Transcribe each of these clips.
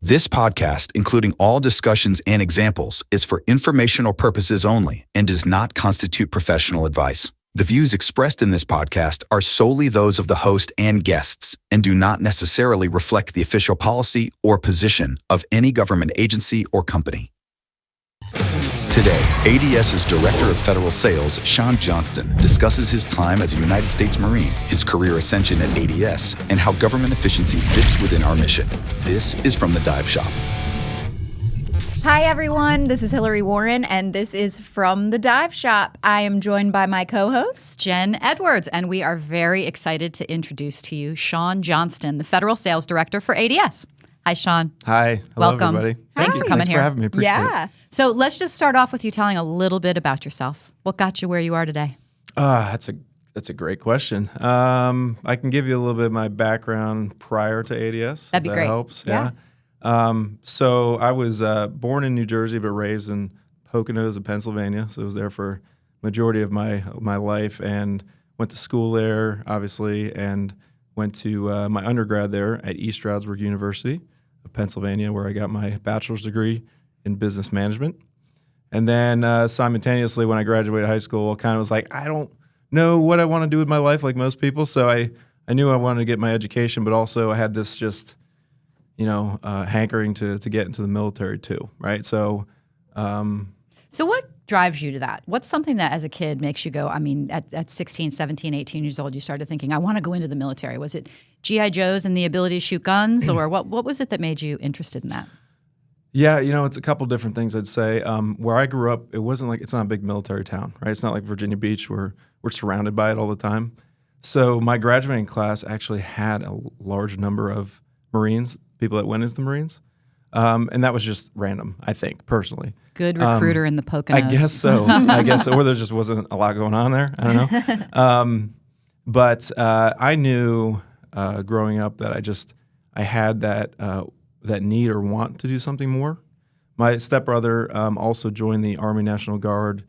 This podcast, including all discussions and examples, is for informational purposes only and does not constitute professional advice. The views expressed in this podcast are solely those of the host and guests and do not necessarily reflect the official policy or position of any government agency or company. Today, ADS's Director of Federal Sales, Sean Johnston, discusses his time as a United States Marine, his career ascension at ADS, and how government efficiency fits within our mission. This is From the Dive Shop. Hi, everyone. This is Hillary Warren, and this is From the Dive Shop. I am joined by my co-host, Jen Edwards, and we are very excited to introduce to you Sean Johnston, the Federal Sales Director for ADS. Hi, Sean. Hi. Hello, Welcome. everybody. Thanks for coming Thanks here. for having me. Appreciate it. So let's just start off with you telling a little bit about yourself. What got you where you are today? That's a great question. I can give you a little bit of my background prior to ADS. That'd be if great. That helps. Yeah. So I was born in New Jersey, but raised in Poconos, Pennsylvania. So I was there for majority of my life, and went to school there, obviously, and went to my undergrad there at East Stroudsburg University of Pennsylvania, where I got my bachelor's degree in business management. And then simultaneously, when I graduated high school, I kind of was like, I don't know what I want to do with my life like most people. So I knew I wanted to get my education, but also I had this just, hankering to get into the military too, right? So what drives you to that? What's something that as a kid makes you go, at 16, 17, 18 years old, you started thinking, I want to go into the military. Was it G.I. Joes and the ability to shoot guns, or what was it that made you interested in that? Yeah, it's a couple different things I'd say. Where I grew up, it's not a big military town, right? It's not like Virginia Beach where we're surrounded by it all the time. So my graduating class actually had a large number of Marines, people that went into the Marines. And that was just random, I think, personally. Good recruiter in the Poconos. I guess so. Or there just wasn't a lot going on there. I don't know. But I knew growing up that I had that need or want to do something more. My stepbrother also joined the Army National Guard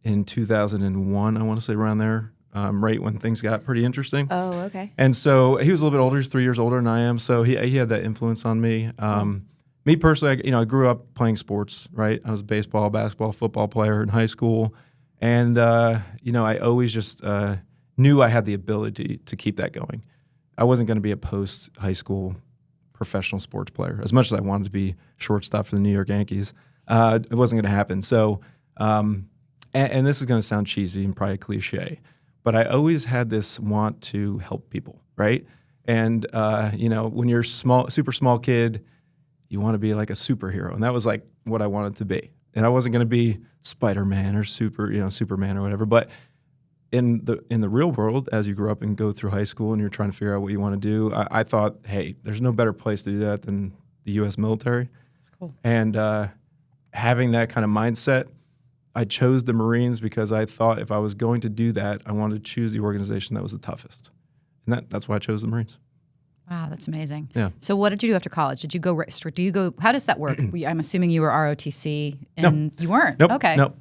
in 2001, I want to say around there, right when things got pretty interesting. Oh, okay. And so he was a little bit older. He's 3 years older than I am. So he had that influence on me. Me personally, I grew up playing sports, right? I was a baseball, basketball, football player in high school. And, I always just knew I had the ability to keep that going. I wasn't going to be a post-high school professional sports player. As much as I wanted to be shortstop for the New York Yankees, it wasn't going to happen. So, and this is going to sound cheesy and probably cliche, but I always had this want to help people, right? And, when you're super small kid, you want to be like a superhero. And that was like what I wanted to be. And I wasn't going to be Spider-Man or Superman or whatever. But in the real world, as you grow up and go through high school and you're trying to figure out what you want to do, I thought, hey, there's no better place to do that than the U.S. military. That's cool. And having that kind of mindset, I chose the Marines because I thought if I was going to do that, I wanted to choose the organization that was the toughest. And that's why I chose the Marines. Wow, that's amazing. Yeah. So what did you do after college? Did you go how does that work? I'm assuming you were ROTC and you weren't. Nope. Okay. Nope.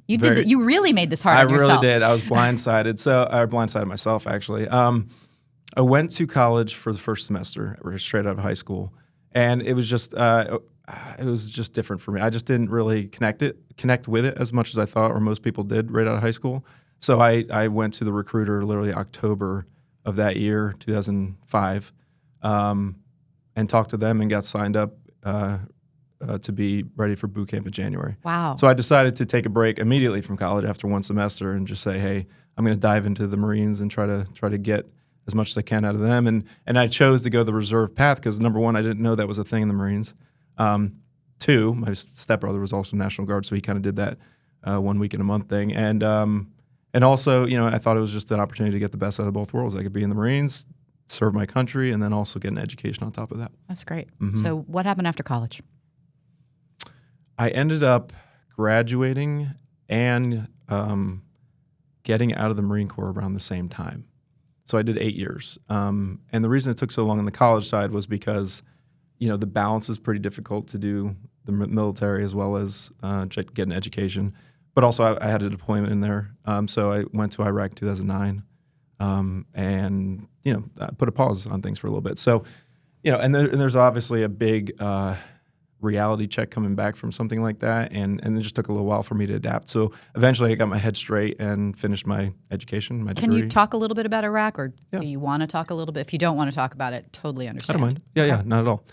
You really made this hard on yourself. I really did. I was blindsided. I blindsided myself, actually. I went to college for the first semester, straight out of high school, and it was just different for me. I just didn't really connect with it as much as I thought, or most people did right out of high school. So I went to the recruiter literally October of that year, 2005, and talked to them and got signed up to be ready for boot camp in January. Wow. So I decided to take a break immediately from college after one semester and just say, hey, I'm going to dive into the Marines and try to get as much as I can out of them. And I chose to go the reserve path because, number one, I didn't know that was a thing in the Marines. Two, my stepbrother was also National Guard, so he kind of did that 1 week in a month thing. And also, I thought it was just an opportunity to get the best out of both worlds. I could be in the Marines, serve my country, and then also get an education on top of that. That's great. Mm-hmm. So what happened after college? I ended up graduating and getting out of the Marine Corps around the same time. So I did 8 years. And the reason it took so long on the college side was because, the balance is pretty difficult to do the military as well as get an education. But also I had a deployment in there. So I went to Iraq in 2009 and, I put a pause on things for a little bit. So, And there's obviously a big reality check coming back from something like that, and it just took a little while for me to adapt. So eventually I got my head straight and finished my education, my degree. Can you talk a little bit about Iraq, or Yeah. do you want to talk a little bit? If you don't want to talk about it, totally I understand. don't mind. Yeah, not at all.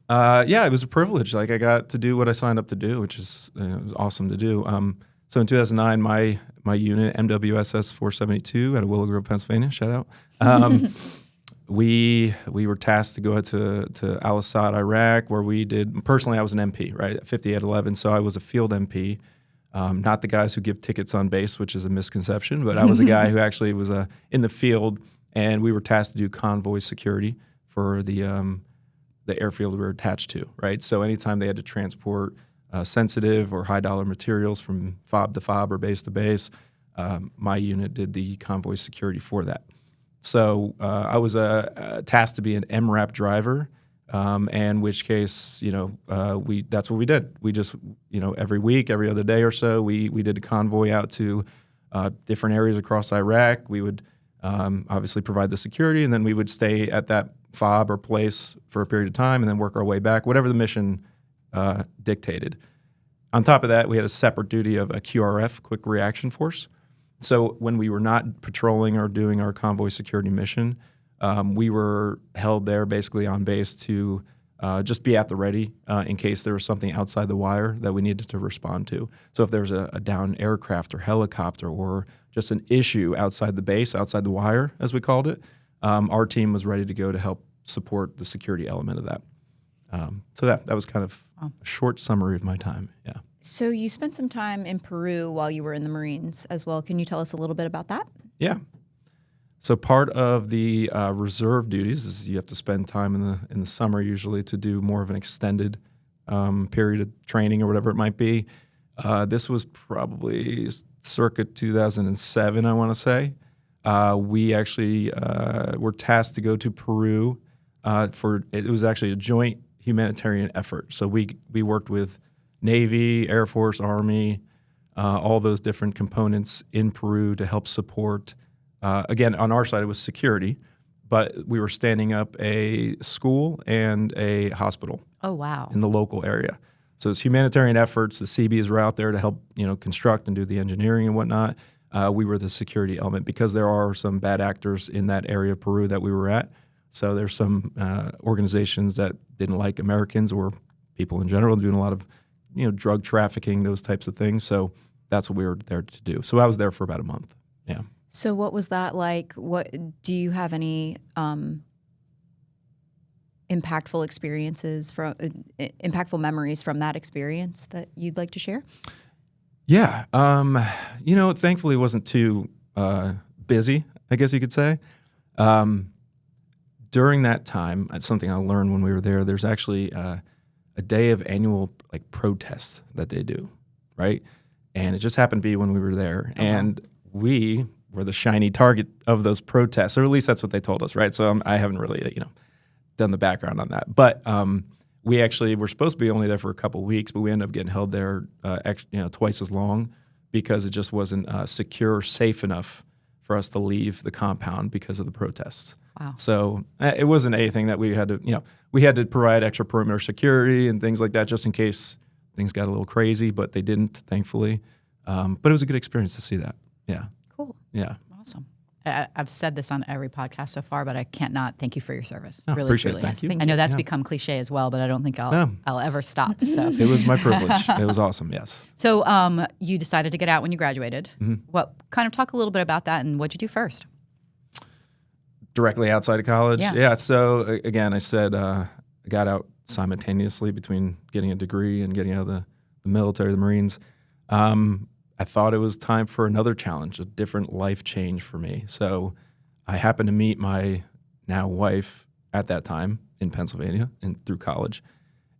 It was a privilege. Like, I got to do what I signed up to do, which is it was awesome to do. So in 2009, my unit, MWSS 472 out of Willow Grove, Pennsylvania, shout out. We were tasked to go to Al-Assad, Iraq, where we did. Personally, I was an MP, right, 5811, so I was a field MP. Not the guys who give tickets on base, which is a misconception, but I was a guy who actually was in the field, and we were tasked to do convoy security for the airfield we were attached to, right? So anytime they had to transport sensitive or high-dollar materials from fob to fob or base to base, my unit did the convoy security for that. So I was tasked to be an MRAP driver, in which case, that's what we did. We just, every week, every other day or so, we did a convoy out to different areas across Iraq. We would obviously provide the security, and then we would stay at that fob or place for a period of time and then work our way back, whatever the mission dictated. On top of that, we had a separate duty of a QRF, Quick Reaction Force. So when we were not patrolling or doing our convoy security mission, we were held there basically on base to just be at the ready in case there was something outside the wire that we needed to respond to. So if there was a downed aircraft or helicopter or just an issue outside the base, outside the wire, as we called it, our team was ready to go to help support the security element of that. So that was kind of a short summary of my time, yeah. So you spent some time in Peru while you were in the Marines as well. Can you tell us a little bit about that? Yeah. So part of the reserve duties is you have to spend time in the summer usually to do more of an extended period of training or whatever it might be. This was probably circa 2007, I want to say. We actually were tasked to go to Peru it was actually a joint humanitarian effort. So we worked with Navy, Air Force, Army, all those different components in Peru to help support. Again, on our side, it was security, but we were standing up a school and a hospital. Oh, wow. In the local area. So it's humanitarian efforts. The CBs were out there to help, construct and do the engineering and whatnot. We were the security element because there are some bad actors in that area of Peru that we were at. So there's some organizations that didn't like Americans or people in general doing a lot of, drug trafficking, those types of things. So that's what we were there to do. So I was there for about a month. Yeah. So what was that like? What do you have any impactful memories from that experience that you'd like to share? Yeah. Thankfully it wasn't too busy, I guess you could say. During that time, it's something I learned when we were there. There's actually a day of annual protests that they do, right? And it just happened to be when we were there, and we were the shiny target of those protests, or at least that's what they told us, right? So I haven't really, done the background on that, but we actually were supposed to be only there for a couple of weeks, but we ended up getting held there, twice as long because it just wasn't secure, safe enough for us to leave the compound because of the protests. Wow. So it wasn't anything that we had to, we had to provide extra perimeter security and things like that just in case things got a little crazy, but they didn't, thankfully. But it was a good experience to see that. Yeah. Cool. Yeah. Awesome. I've said this on every podcast so far, but I can't not thank you for your service. Oh, really, appreciate truly. it. Thank you. I know that's become cliche as well, but I don't think I'll ever stop. So It was my privilege. It was awesome, yes. So you decided to get out when you graduated. Mm-hmm. Talk a little bit about that and what'd you do first? Directly outside of college? Yeah. So again, I said I got out simultaneously between getting a degree and getting out of the military, the Marines. I thought it was time for another challenge, a different life change for me. So I happened to meet my now wife at that time in Pennsylvania and through college,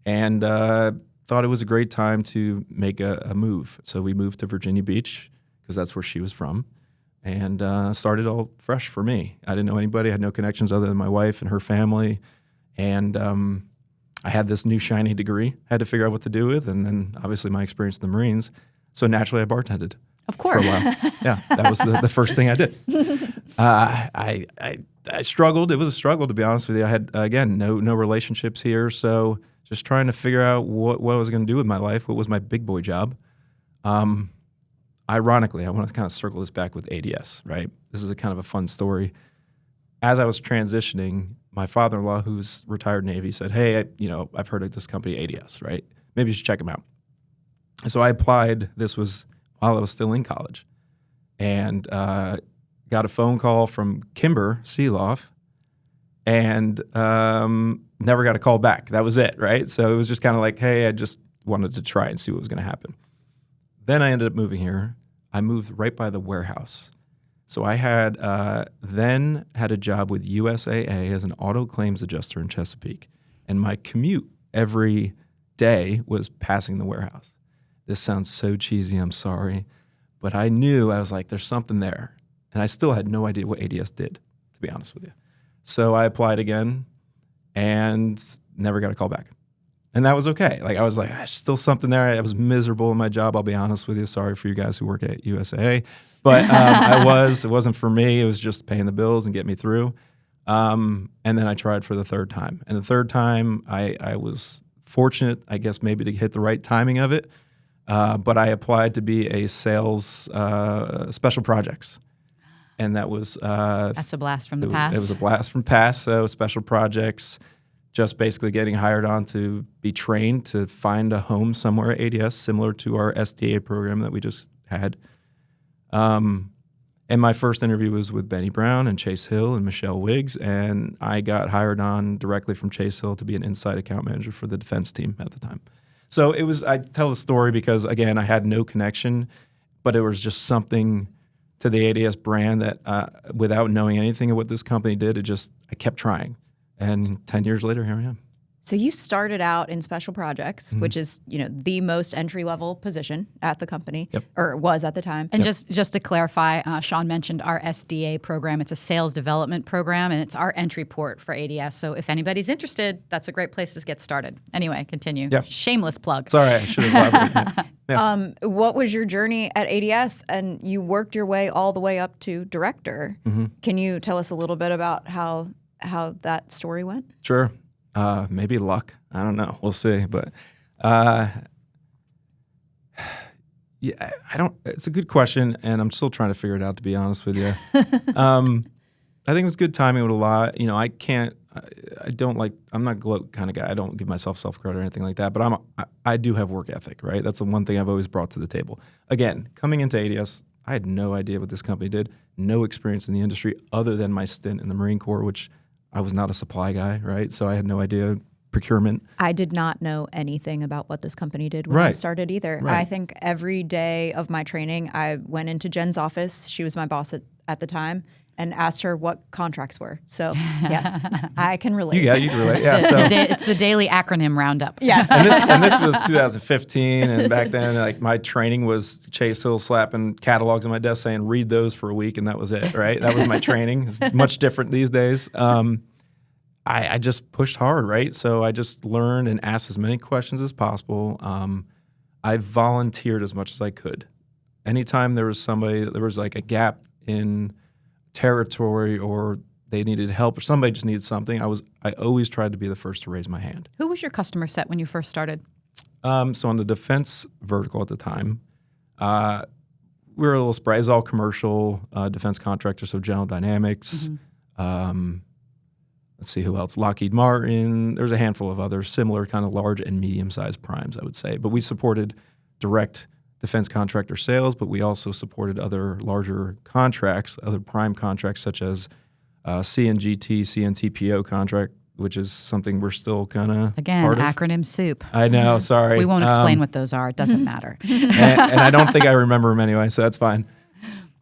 and thought it was a great time to make a move. So we moved to Virginia Beach because that's where she was from, and started all fresh for me. I didn't know anybody. I had no connections other than my wife and her family, and I had this new shiny degree. I had to figure out what to do with, and then obviously my experience in the Marines. So naturally, I bartended. Of course. For a while. Yeah, that was the first thing I did. I struggled. It was a struggle, to be honest with you. I had, again, no relationships here, so just trying to figure out what I was going to do with my life, what was my big boy job. Ironically, I want to kind of circle this back with ADS, right? This is a kind of a fun story. As I was transitioning, my father-in-law, who's retired Navy, said, hey, I've heard of this company, ADS, right? Maybe you should check them out. So I applied. This was while I was still in college, and got a phone call from Kimber Seeloff, and never got a call back. That was it, right? So it was just kind of like, hey, I just wanted to try and see what was going to happen. Then I ended up moving here. I moved right by the warehouse. So I had then had a job with USAA as an auto claims adjuster in Chesapeake, and my commute every day was passing the warehouse. This sounds so cheesy, I'm sorry, but I knew, I was like, there's something there. And I still had no idea what ADS did, to be honest with you. So I applied again and never got a call back. And that was okay. Like, I was like, there's still something there. I was miserable in my job, I'll be honest with you. Sorry for you guys who work at USAA. But it wasn't for me. It was just paying the bills and get me through. And then I tried for the third time. And the third time, I was fortunate, I guess, maybe to hit the right timing of it. But I applied to be a sales special projects. And that was... That's a blast from the past. It was a blast from past. So special projects, just basically getting hired on to be trained to find a home somewhere at ADS, similar to our SDA program that we just had. And my first interview was with Benny Brown and Chase Hill and Michelle Wiggs, and I got hired on directly from Chase Hill to be an inside account manager for the defense team at the time. So it was, I tell the story because, again, I had no connection, but it was just something to the ADS brand that without knowing anything of what this company did, I kept trying. And 10 years later, here I am. So you started out in special projects, which is, the most entry-level position at the company, or was at the time. And just to clarify, Sean mentioned our SDA program. It's a sales development program, and it's our entry port for ADS. So if anybody's interested, that's a great place to get started. Anyway, continue. Yeah. Shameless plug. Sorry, I should have elaborated. Yeah. What was your journey at ADS? And you worked your way all the way up to director. Can you tell us a little bit about how that story went? Sure. Maybe luck. I don't know. We'll see. But yeah, I don't. It's a good question, and I'm still trying to figure it out, to be honest with you. I think it was good timing with a lot. I can't. I don't like. I'm not a gloat kind of guy. I don't give myself self-credit or anything like that. But I do have work ethic, right? That's the one thing I've always brought to the table. Again, coming into ADS, I had no idea what this company did. No experience in the industry other than my stint in the Marine Corps, which I was not a supply guy, right? So I had no idea procurement. I did not know anything about what this company did when I started either. Right. I think every day of my training, I went into Jen's office. She was my boss at the time, and asked her what contracts were. So yes, I can relate. You can relate. Yeah. It's the daily acronym roundup. Yes. And this was 2015, and back then, like, my training was Chase Hill slapping catalogs on my desk saying, read those for a week, and that was it, right? That was my training. It's much different these days. I just pushed hard, right? So I just learned and asked as many questions as possible. I volunteered as much as I could. Anytime there was like a gap in territory or they needed help or somebody just needed something, I always tried to be the first to raise my hand. Who was your customer set when you first started? So on the defense vertical at the time, we were a little spread. It was all commercial defense contractors, so General Dynamics. Let's see who else. Lockheed Martin. There's a handful of others, similar kind of large and medium-sized primes, I would say. But we supported direct defense contractor sales, but we also supported other larger contracts, other prime contracts such as CNGT, CNTPO contract, which is something we're still kind of Again, acronym soup. I know, sorry. We won't explain what those are. It doesn't matter. and I don't think I remember them anyway, so that's fine.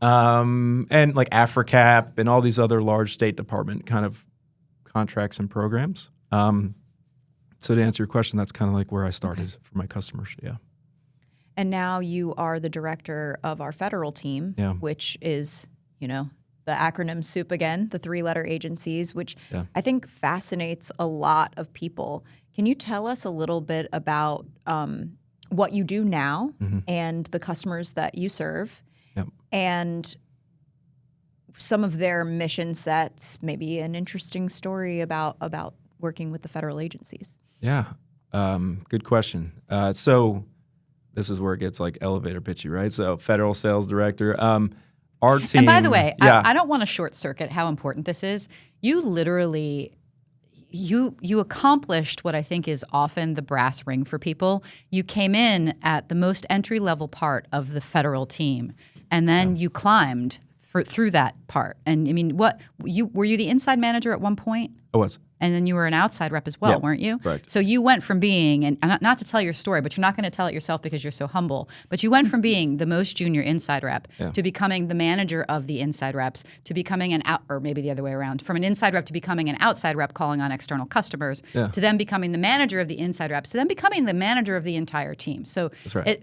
And like AFRICAP and all these other large State Department kind of contracts and programs. So to answer your question, that's kind of like where I started for my customers, yeah. And now you are the director of our federal team, which is, the acronym soup again, the 3-letter agencies, which I think fascinates a lot of people. Can you tell us a little bit about what you do now and the customers that you serve, and some of their mission sets, maybe an interesting story about working with the federal agencies. Yeah, good question. So this is where it gets like elevator pitchy, right? So federal sales director. Our team. And by the way, I don't want to short circuit how important this is. You literally, you accomplished what I think is often the brass ring for people. You came in at the most entry level part of the federal team, and then you climbed through that part. And I mean, were you the inside manager at one point? I was. And then you were an outside rep as well, weren't you? Correct. So you went from being, and not to tell your story, but you're not going to tell it yourself because you're so humble, but you went from being the most junior inside rep to becoming the manager of the inside reps, to becoming or maybe the other way around, from an inside rep to becoming an outside rep calling on external customers, to then becoming the manager of the inside reps, to then becoming the manager of the entire team. So that's right.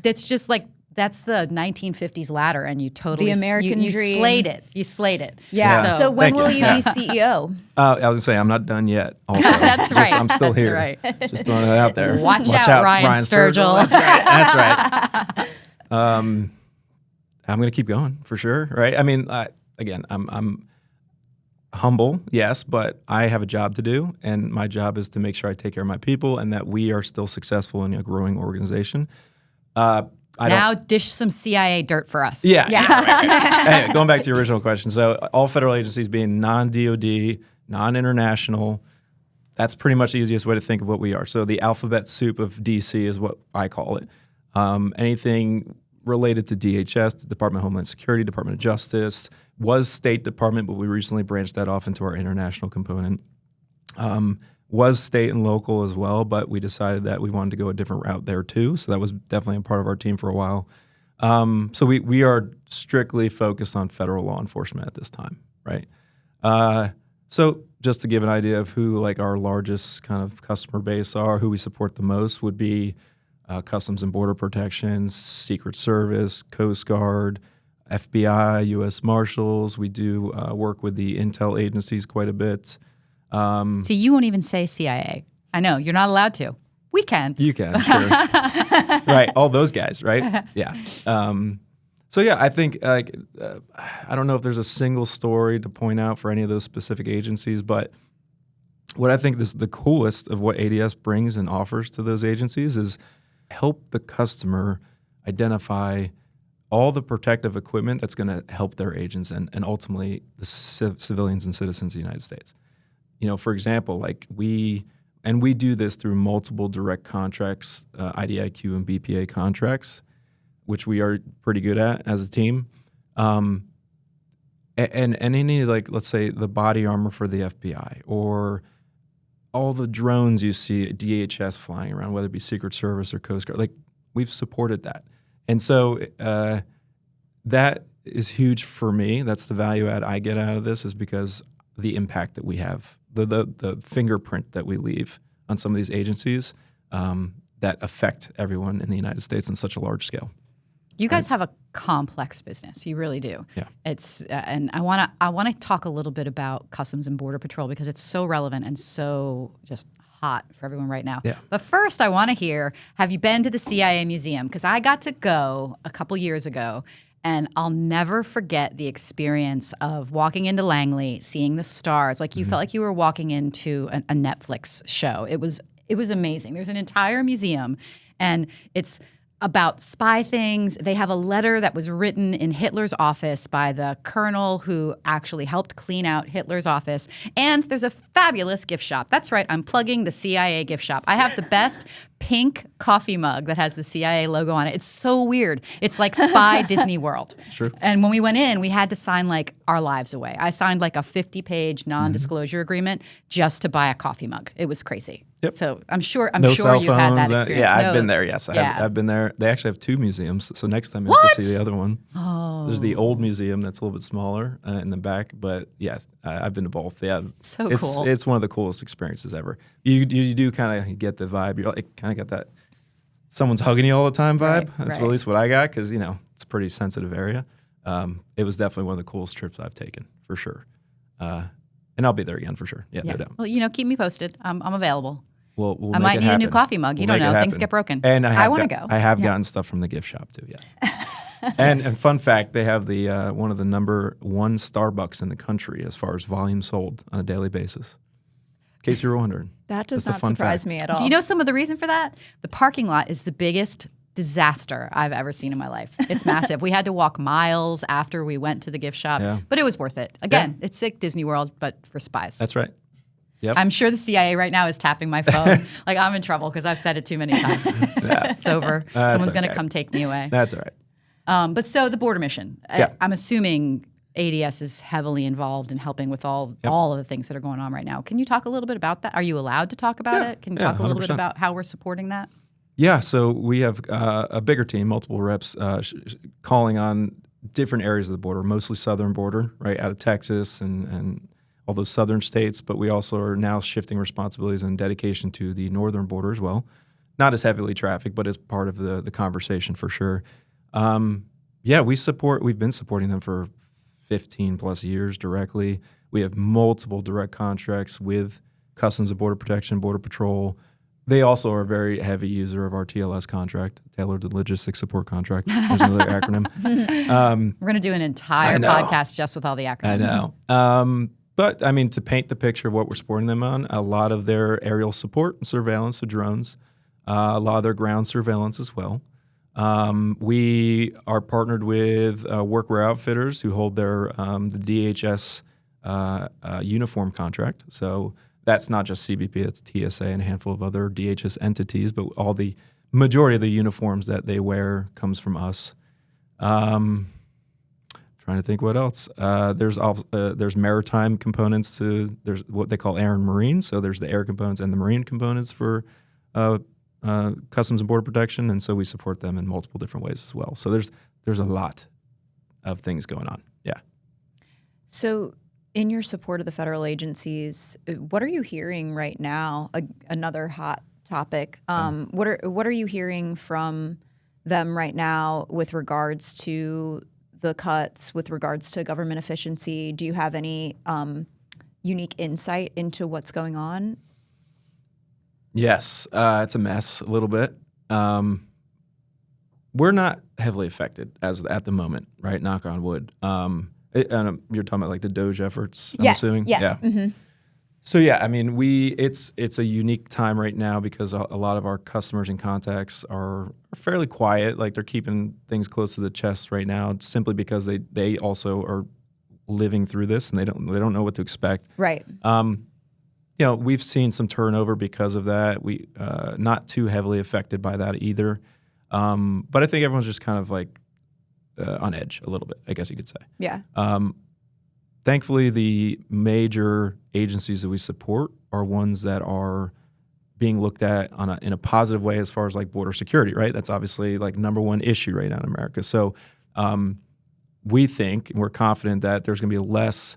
That's just like, that's the 1950s ladder, and you totally the American you dream. Slayed it. You slayed it. Yeah. So when will you be CEO? I was gonna say I'm not done yet. Also, That's right. I'm still here. That's right. Just throwing that out there. Watch out, Ryan Sturgill. That's right. That's right. I'm gonna keep going for sure. Right. I mean, again, I'm humble, yes, but I have a job to do, and my job is to make sure I take care of my people and that we are still successful in a growing organization. Now dish some CIA dirt for us. Yeah. Right. Anyway, going back to your original question. So all federal agencies being non-DOD, non-international, that's pretty much the easiest way to think of what we are. So the alphabet soup of DC is what I call it. Anything related to DHS, the Department of Homeland Security, Department of Justice, was State Department, but we recently branched that off into our international component. Was state and local as well, but we decided that we wanted to go a different route there too. So that was definitely a part of our team for a while. So we are strictly focused on federal law enforcement at this time, right? So just to give an idea of who like our largest kind of customer base are, who we support the most would be Customs and Border Protection, Secret Service, Coast Guard, FBI, U.S. Marshals. We do work with the intel agencies quite a bit. So you won't even say CIA. I know, you're not allowed to. We can. You can, sure. Right, all those guys, right? Yeah. So yeah, I think I don't know if there's a single story to point out for any of those specific agencies, but what I think is the coolest of what ADS brings and offers to those agencies is help the customer identify all the protective equipment that's going to help their agents and ultimately the civilians and citizens of the United States. You know, for example, like we do this through multiple direct contracts, IDIQ and BPA contracts, which we are pretty good at as a team. And any, like, let's say the body armor for the FBI or all the drones you see at DHS flying around, whether it be Secret Service or Coast Guard, like we've supported that. And so that is huge for me. That's the value add I get out of this, is because the impact that we have, the fingerprint that we leave on some of these agencies that affect everyone in the United States on such a large scale. You guys have a complex business. You really do. Yeah. It's and I want to talk a little bit about Customs and Border Patrol because it's so relevant and so just hot for everyone right now. Yeah. But first, I want to hear: have you been to the CIA Museum? Because I got to go a couple years ago. And I'll never forget the experience of walking into Langley, seeing the stars. Like you felt like you were walking into a Netflix show. It was amazing. There's an entire museum, and it's about spy things. They have a letter that was written in Hitler's office by the colonel who actually helped clean out Hitler's office. And there's a fabulous gift shop. That's right, I'm plugging the CIA gift shop. I have the best pink coffee mug that has the CIA logo on it. It's so weird. It's like Spy Disney World. True. And when we went in, we had to sign like our lives away. I signed like a 50-page non-disclosure agreement just to buy a coffee mug. It was crazy. Yep. So I'm sure No you cell had that phones, experience. I've been there. Yes, I've been there. They actually have two museums, so next time you have to see the other one. Oh. There's the old museum that's a little bit smaller in the back, but yes, I've been to both. Yeah, So it's cool. It's one of the coolest experiences ever. You do kind of get the vibe. You're like, kind of got that someone's hugging you all the time vibe. That's at least what I got, because it's a pretty sensitive area. It was definitely one of the coolest trips I've taken for sure, and I'll be there again for sure. Yeah, no doubt. Well, keep me posted. I'm available. We'll I make might it need a new happen. coffee mug. You We'll don't make it know. Things happen. get broken. And I wanna go. I have Yeah. gotten stuff from the gift shop too. Yes. and fun fact, they have the one of the number one Starbucks in the country as far as volume sold on a daily basis. In case you were wondering. That does That's a not fun surprise fact. me at all. Do you know some of the reason for that? The parking lot is the biggest disaster I've ever seen in my life. It's massive. We had to walk miles after we went to the gift shop, Yeah. but it was worth it. Again, it's like Disney World, but for spies. That's right. Yep. I'm sure the CIA right now is tapping my phone. Like I'm in trouble because I've said it too many times. It's over. Someone's going to okay. come take me away. That's all right. But so the border mission, Yeah. I'm assuming ADS is heavily involved in helping with all of the things that are going on right now. Can you talk a little bit about that? Are you allowed to talk about it? Can you talk a little bit 100%. about how we're supporting that? Yeah, so we have a bigger team, multiple reps, calling on different areas of the border, mostly southern border, right, out of Texas and all those southern states. But we also are now shifting responsibilities and dedication to the northern border as well. Not as heavily trafficked, but as part of the conversation for sure. We've been supporting them for 15 plus years directly. We have multiple direct contracts with Customs and Border Protection, Border Patrol. They also are a very heavy user of our TLS contract, Tailored Logistics Support Contract. There's another acronym. We're going to do an entire podcast just with all the acronyms. I know. But, I mean, to paint the picture of what we're supporting them on, a lot of their aerial support and surveillance of drones, a lot of their ground surveillance as well. We are partnered with workwear outfitters who hold their the DHS uniform contract. So that's not just CBP, it's TSA and a handful of other DHS entities, but all the majority of the uniforms that they wear comes from us. Trying to think what else. There's maritime components to, there's what they call air and marine. So there's the air components and the marine components for Customs and Border Protection, and so we support them in multiple different ways as well. So there's a lot of things going on. Yeah. So in your support of the federal agencies, what are you hearing right now? Another hot topic. What are you hearing from them right now with regards to the cuts, with regards to government efficiency? Do you have any unique insight into what's going on? Yes, it's a mess a little bit. We're not heavily affected at the moment, right? Knock on wood. And you're talking about like the DOGE efforts, I'm assuming? Yes. Yeah. Mm-hmm. So yeah, I mean, it's a unique time right now because a lot of our customers and contacts are fairly quiet. Like they're keeping things close to the chest right now, simply because they also are living through this and they don't know what to expect. Right. We've seen some turnover because of that. We not too heavily affected by that either. But I think everyone's just kind of like on edge a little bit, I guess you could say. Yeah. Thankfully, the major agencies that we support are ones that are being looked at in a positive way as far as like border security, right? That's obviously like number one issue right now in America. So we think and we're confident that there's going to be less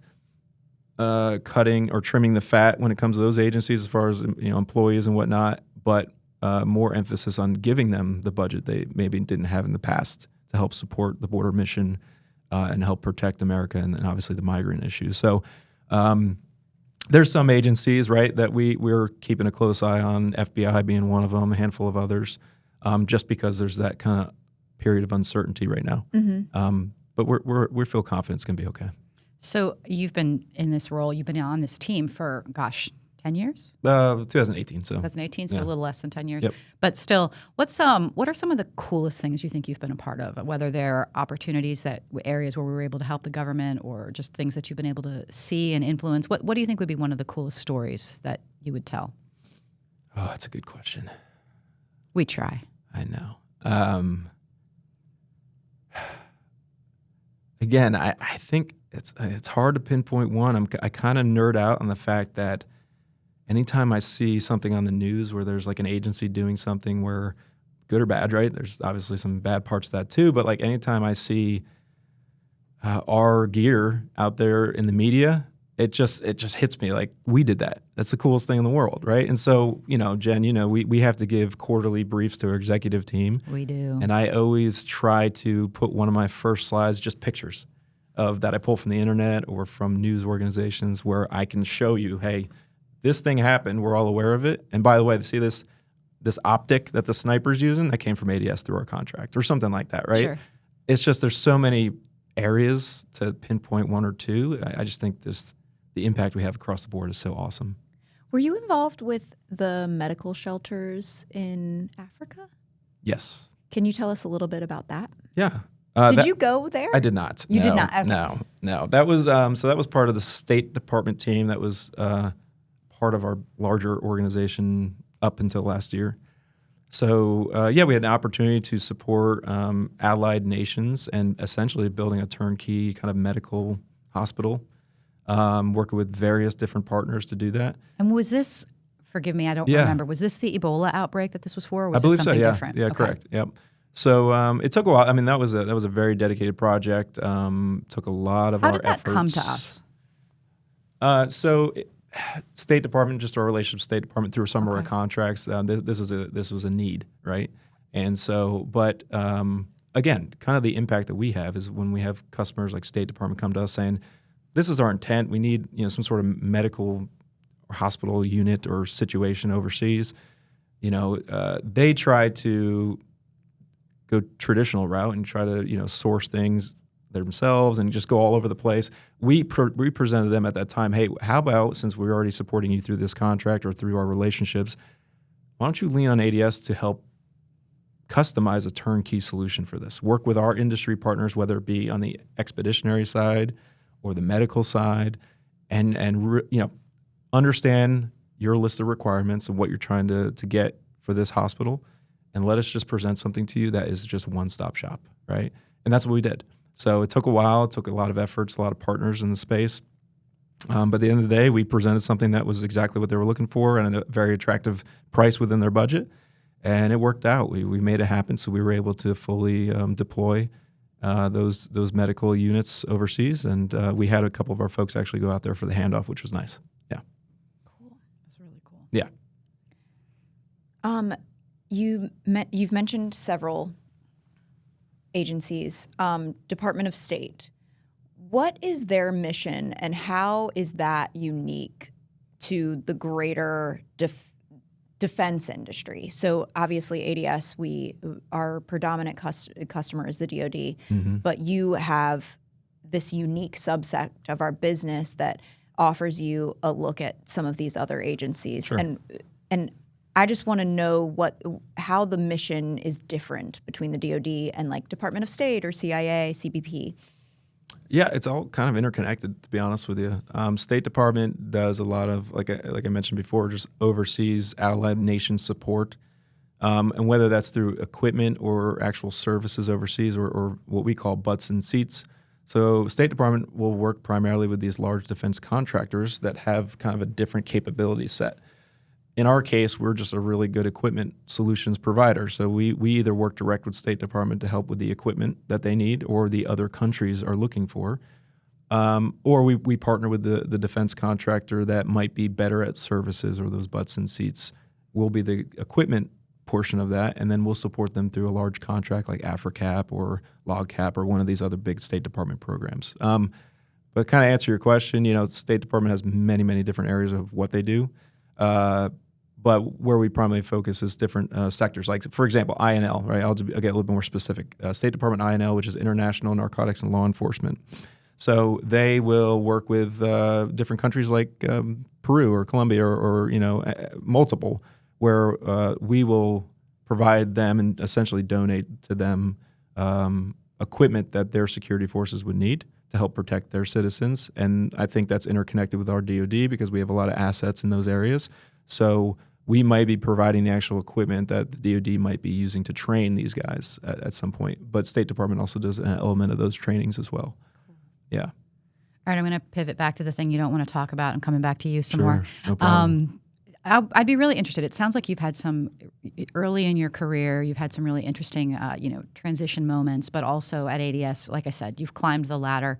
cutting or trimming the fat when it comes to those agencies as far as employees and whatnot, but more emphasis on giving them the budget they maybe didn't have in the past to help support the border mission and help protect America and obviously the migrant issue. So there's some agencies, right, that we're keeping a close eye on, FBI being one of them, a handful of others, just because there's that kind of period of uncertainty right now. Mm-hmm. But we feel confident it's going to be okay. So you've been in this role, you've been on this team for, 10 years? 2018. So 2018, so a little less than 10 years. Yep. But still, what are some of the coolest things you think you've been a part of? Whether they're opportunities areas where we were able to help the government, or just things that you've been able to see and influence. What do you think would be one of the coolest stories that you would tell? Oh, that's a good question. We try. I know. Again, I think it's hard to pinpoint one. I kind of nerd out on the fact that anytime I see something on the news where there's like an agency doing something where, good or bad, right? There's obviously some bad parts of that too. But like anytime I see our gear out there in the media, it just hits me like we did that. That's the coolest thing in the world, right? And so, Jen, we have to give quarterly briefs to our executive team. We do. And I always try to put one of my first slides, just pictures of that I pull from the internet or from news organizations where I can show you, hey, this thing happened. We're all aware of it. And by the way, see this optic that the sniper's using, that came from ADS through our contract or something like that, right? Sure. It's just there's so many areas to pinpoint one or two. I just think the impact we have across the board is so awesome. Were you involved with the medical shelters in Africa? Yes. Can you tell us a little bit about that? Yeah. Did you go there? I did not. You did No, not? Okay. No. That was so that was part of the State Department team. That was part of our larger organization up until last year. So we had an opportunity to support allied nations and essentially building a turnkey kind of medical hospital, working with various different partners to do that. And was this, forgive me, I don't remember, was this the Ebola outbreak that this was for, or was I believe this something so, yeah. different? Yeah, Okay. correct. Yep. So it took a while. I mean, that was a very dedicated project. Took a lot of How our did that efforts. come to us? State Department, just our relationship with State Department through some of our Okay. contracts. This was a need, right? And so, but again, kind of the impact that we have is when we have customers like State Department come to us saying, "This is our intent. We need some sort of medical or hospital unit or situation overseas." They try to go traditional route and try to source things themselves and just go all over the place. We presented them at that time, hey, how about, since we're already supporting you through this contract or through our relationships, why don't you lean on ADS to help customize a turnkey solution for this? Work with our industry partners, whether it be on the expeditionary side or the medical side, and understand your list of requirements and what you're trying to get for this hospital, and let us just present something to you that is just one-stop shop, right? And that's what we did. So it took a while. It took a lot of efforts, a lot of partners in the space. But at the end of the day, we presented something that was exactly what they were looking for and a very attractive price within their budget. And it worked out. We made it happen. So we were able to fully deploy those medical units overseas. And we had a couple of our folks actually go out there for the handoff, which was nice. Yeah. Cool. That's really cool. Yeah. You've mentioned several agencies. Department of State. What is their mission, and how is that unique to the greater defense industry? So obviously ADS, our predominant customer is the DoD, but you have this unique subset of our business that offers you a look at some of these other agencies. Sure. And I just want to know how the mission is different between the DoD and like Department of State or CIA, CBP. Yeah, it's all kind of interconnected, to be honest with you. State Department does a lot of, like I mentioned before, just oversees allied nation support, and whether that's through equipment or actual services overseas or what we call butts and seats. So State Department will work primarily with these large defense contractors that have kind of a different capability set. In our case, we're just a really good equipment solutions provider. So we either work direct with State Department to help with the equipment that they need or the other countries are looking for, or we partner with the defense contractor that might be better at services or those butts and seats. We'll be the equipment portion of that, and then we'll support them through a large contract like AFRICAP or LOGCAP or one of these other big State Department programs. But kind of answer your question, State Department has many, many different areas of what they do. But where we primarily focus is different sectors. Like, for example, INL, right? I'll get a little bit more specific. State Department INL, which is International Narcotics and Law Enforcement. So they will work with different countries like Peru or Colombia or multiple, where we will provide them and essentially donate to them equipment that their security forces would need to help protect their citizens. And I think that's interconnected with our DoD because we have a lot of assets in those areas. So we might be providing the actual equipment that the DoD might be using to train these guys at some point. But State Department also does an element of those trainings as well. Yeah. All right, I'm going to pivot back to the thing you don't want to talk about. I'm coming back to you some Sure, more. no problem. I'd be really interested. It sounds like you've had some early in your career. You've had some really interesting, transition moments, but also at ADS, like I said, you've climbed the ladder.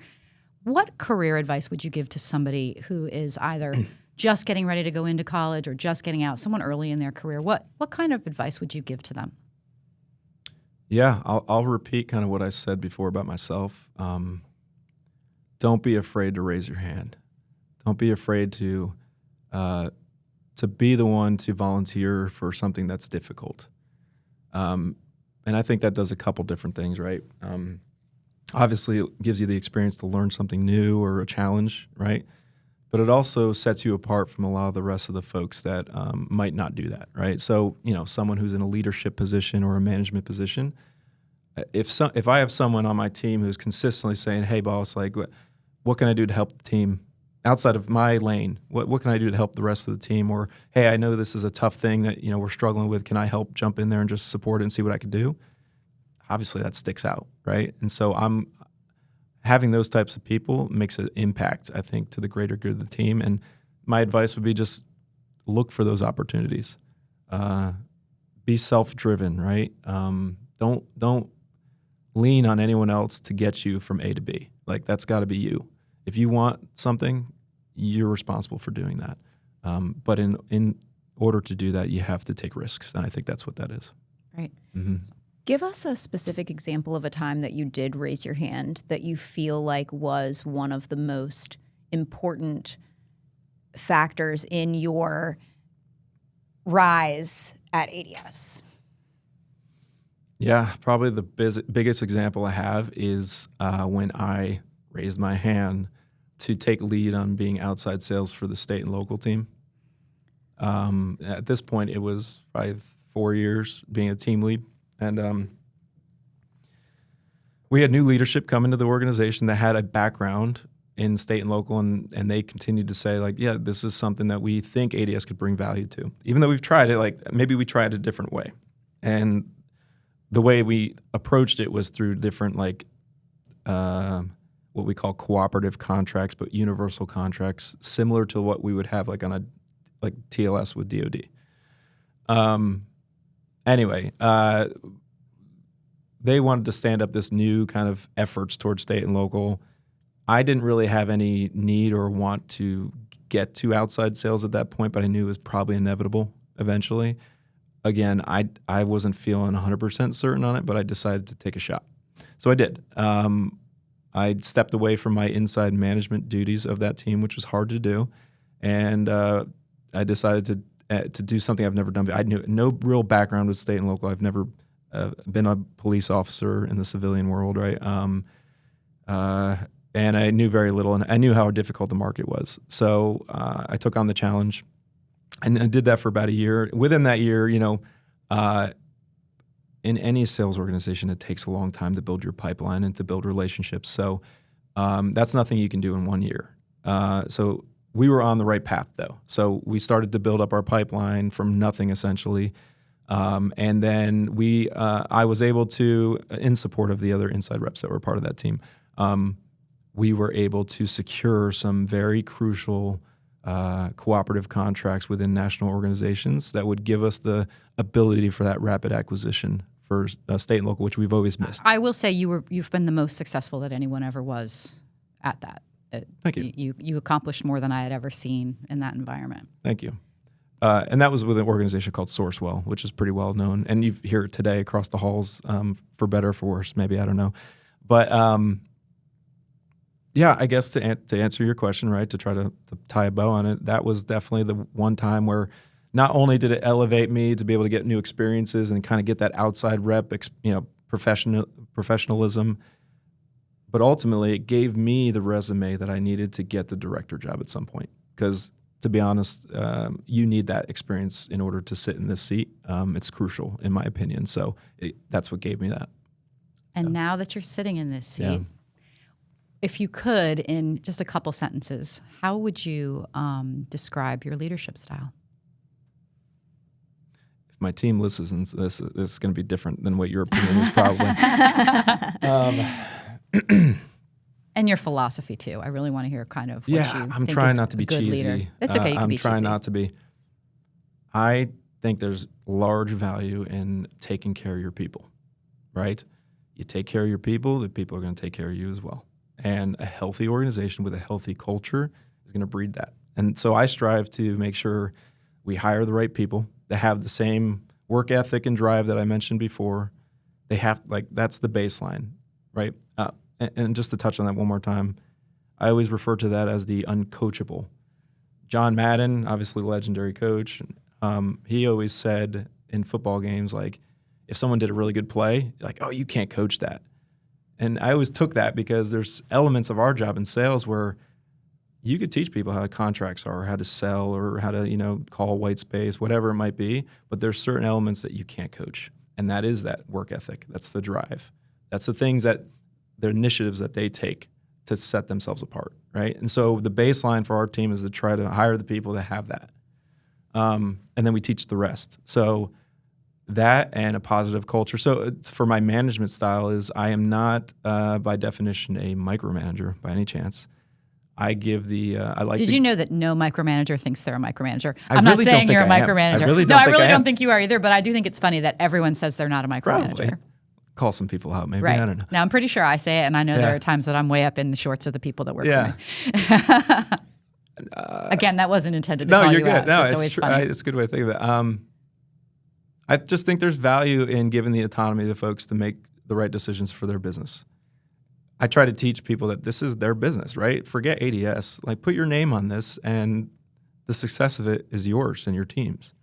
What career advice would you give to somebody who is either just getting ready to go into college or just getting out, someone early in their career? What kind of advice would you give to them? Yeah, I'll repeat kind of what I said before about myself. Don't be afraid to raise your hand. Don't be afraid to to be the one to volunteer for something that's difficult. And I think that does a couple different things, right? Obviously, it gives you the experience to learn something new or a challenge, right? But it also sets you apart from a lot of the rest of the folks that might not do that, right? So, someone who's in a leadership position or a management position, if I have someone on my team who's consistently saying, "Hey, boss, like, what can I do to help the team outside of my lane? What can I do to help the rest of the team?" Or, "Hey, I know this is a tough thing that we're struggling with. Can I help jump in there and just support it and see what I can do?" Obviously, that sticks out, right? And so having those types of people makes an impact, I think, to the greater good of the team. And my advice would be just look for those opportunities. Be self-driven, right? Don't lean on anyone else to get you from A to B. Like, that's got to be you. If you want something, you're responsible for doing that. But in order to do that, you have to take risks, and I think that's what that is. Right. Mm-hmm. Give us a specific example of a time that you did raise your hand that you feel like was one of the most important factors in your rise at ADS. Yeah, probably the biggest example I have is when I raised my hand to take lead on being outside sales for the state and local team. At this point, it was probably 4 years being a team lead. And we had new leadership come into the organization that had a background in state and local, and they continued to say, like, yeah, this is something that we think ADS could bring value to. Even though we've tried it, like, maybe we tried a different way. And the way we approached it was through different, like, what we call cooperative contracts, but universal contracts, similar to what we would have, like, on a TLS with DoD. Anyway, they wanted to stand up this new kind of efforts towards state and local. I didn't really have any need or want to get to outside sales at that point, but I knew it was probably inevitable eventually. Again, I wasn't feeling 100% certain on it, but I decided to take a shot. So I did. I stepped away from my inside management duties of that team, which was hard to do, and I decided to do something I've never done. I knew no real background with state and local. I've never been a police officer in the civilian world, right? And I knew very little, and I knew how difficult the market was. So I took on the challenge, and I did that for about a year. Within that year, in any sales organization, it takes a long time to build your pipeline and to build relationships. So that's nothing you can do in 1 year. So we were on the right path, though. So we started to build up our pipeline from nothing, essentially. And then I was able to, in support of the other inside reps that were part of that team, we were able to secure some very crucial cooperative contracts within national organizations that would give us the ability for that rapid acquisition for state and local, which we've always missed. I will say you've been the most successful that anyone ever was at that. Thank you. You accomplished more than I had ever seen in that environment. Thank you. And that was with an organization called Sourcewell, which is pretty well known. And you hear it today across the halls, for better or for worse, maybe, I don't know. But yeah, I guess to answer your question, right, to try to tie a bow on it, that was definitely the one time where not only did it elevate me to be able to get new experiences and kind of get that outside rep, professionalism, but ultimately it gave me the resume that I needed to get the director job at some point. Because to be honest, you need that experience in order to sit in this seat. It's crucial, in my opinion. So that's what gave me that. And now that you're sitting in this seat, if you could, in just a couple sentences, how would you describe your leadership style? If my team listens, this is going to be different than what your opinion is probably. And your philosophy too. I really want to hear kind of what you think I'm trying not to be cheesy. Leader. It's okay. You can be cheesy. I'm trying not to be. I think there's large value in taking care of your people, right? You take care of your people, the people are going to take care of you as well. And a healthy organization with a healthy culture is going to breed that. And so I strive to make sure we hire the right people that have the same work ethic and drive that I mentioned before. They have, that's the baseline, right? And just to touch on that one more time, I always refer to that as the uncoachable John Madden, obviously legendary coach, he always said in football games, like, if someone did a really good play, like, oh, you can't coach that. And I always took that because there's elements of our job in sales where you could teach people how contracts are, or how to sell, or how to, call white space, whatever it might be. But there's certain elements that you can't coach. And that is that work ethic. That's the drive. That's the things the initiatives that they take to set themselves apart, right? And so the baseline for our team is to try to hire the people that have that. And then we teach the rest. So that and a positive culture. So for my management style is I am not, by definition, a micromanager by any chance. I give I like. Did you know that no micromanager thinks they're a micromanager? I'm not saying you're a micromanager. I really don't think you are either, but I do think it's funny that everyone says they're not a micromanager. Probably. Call some people out, maybe. Right. I don't know. Now, I'm pretty sure I say it, and I know there are times that I'm way up in the shorts of the people that work for me. Again, that wasn't intended to call you out. No, it's always funny. It's a good way to think of it. I just think there's value in giving the autonomy to folks to make the right decisions for their business. I try to teach people that this is their business, right? Forget ADS. Like, put your name on this, and the success of it is yours and your team's.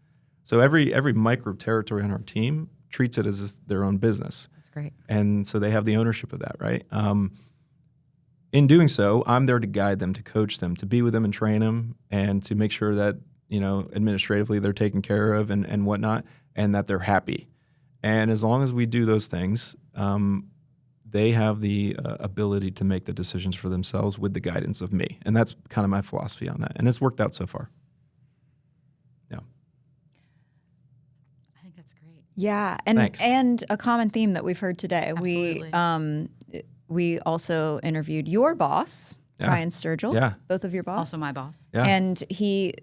So every micro territory on our team treats it as their own business. That's great. And so they have the ownership of that, right? In doing so, I'm there to guide them, to coach them, to be with them and train them, and to make sure that, administratively they're taken care of and whatnot, and that they're happy. And as long as we do those things, they have the ability to make the decisions for themselves with the guidance of me. And that's kind of my philosophy on that. And it's worked out so far. Yeah. I think that's great. Yeah, Thanks. and a common theme that we've heard today. Absolutely. We also interviewed your boss, Ryan Sturgill. Yeah. Both of your boss. Also my boss. Yeah. And he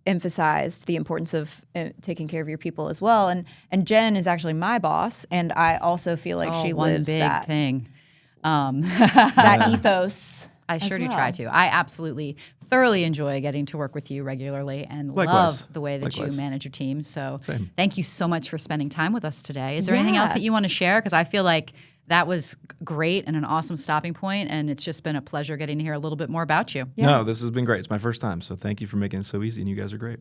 emphasized the importance of taking care of your people as well. And Jen is actually my boss, and I also feel like she one lives big that thing. that ethos. I sure do well. try to. I absolutely thoroughly enjoy getting to work with you regularly and Likewise. love the way that Likewise. you manage your team. So Same. thank you so much for spending time with us today. Is there anything else that you want to share? Because I feel like that was great and an awesome stopping point, and it's just been a pleasure getting to hear a little bit more about you. Yeah. No, this has been great. It's my first time. So thank you for making it so easy, and you guys are great.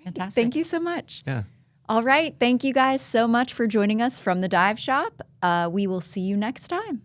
Fantastic. Thank you so much. Yeah. All right. Thank you guys so much for joining us from the Dive Shop. We will see you next time.